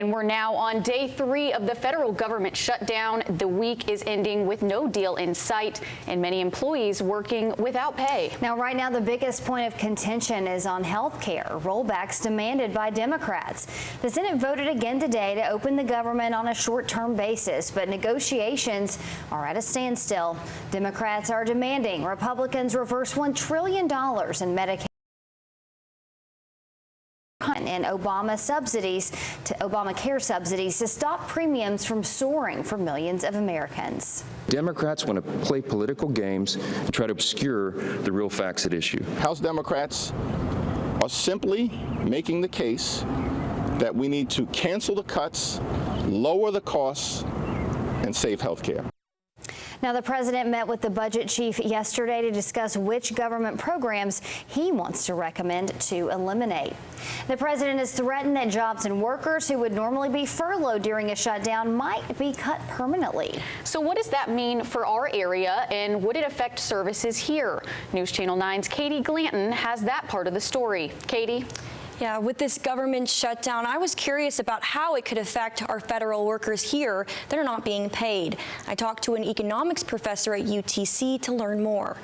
And we're now on day 3 of the federal government shutdown. The week is ending with no deal in sight and many employees working without pay. Now, right now, the biggest point of contention is on health care, rollbacks demanded by Democrats. The Senate voted again today to open the government on a short-term basis, but negotiations are at a standstill. Democrats are demanding Republicans reverse $1 trillion in Medicaid and Obamacare subsidies to stop premiums from soaring for millions of Americans. Democrats want to play political games and try to obscure the real facts at issue. House Democrats are simply making the case that we need to cancel the cuts, lower the costs, and save health care. Now, the president met with the budget chief yesterday to discuss which government programs he wants to recommend to eliminate. The president has threatened that jobs and workers who would normally be furloughed during a shutdown might be cut permanently. So what does that mean for our area, and would it affect services here? News Channel 9's Katie Glanton has that part of the story. Katie? Yeah, with this government shutdown, I was curious about how it could affect our federal workers here that are not being paid. I talked to an economics professor at UTC to learn more.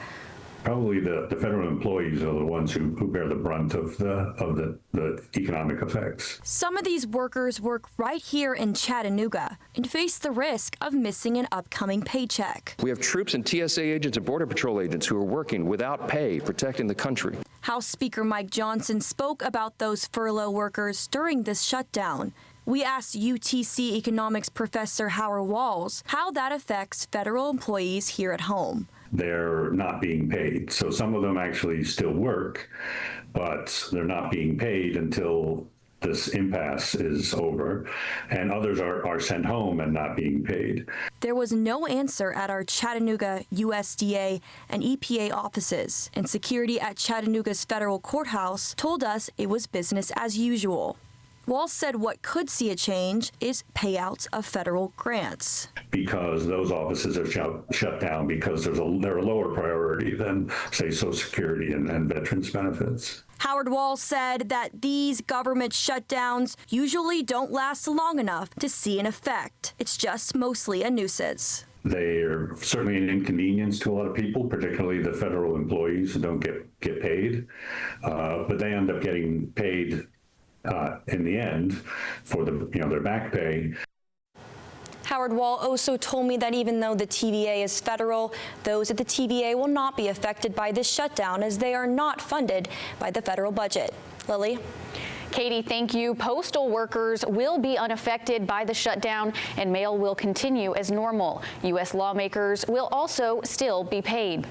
Probably the federal employees are the ones who bear the brunt of the economic effects. Some of these workers work right here in Chattanooga and face the risk of missing an upcoming paycheck. We have troops and TSA agents and Border Patrol agents who are working without pay, protecting the country. House Speaker Mike Johnson spoke about those furlough workers during this shutdown. We asked UTC economics professor Howard Walls how that affects federal employees here at home. They're not being paid. So some of them actually still work, but they're not being paid until this impasse is over, and others are sent home and not being paid. There was no answer at our Chattanooga USDA and EPA offices, and security at Chattanooga's federal courthouse told us it was business as usual. Walls said what could see a change is payouts of federal grants. Because those offices are shut down because they're a lower priority than, say, Social Security and veterans benefits. Howard Walls said that these government shutdowns usually don't last long enough to see an effect. It's just mostly a nuisance. They are certainly an inconvenience to a lot of people, particularly the federal employees who don't get paid, but they end up getting paid in the end for their back pay. Howard Wall also told me that even though the TVA is federal, those at the TVA will not be affected by this shutdown as they are not funded by the federal budget. Lily? Katie, thank you. Postal workers will be unaffected by the shutdown and mail will continue as normal. U.S. lawmakers will also still be paid.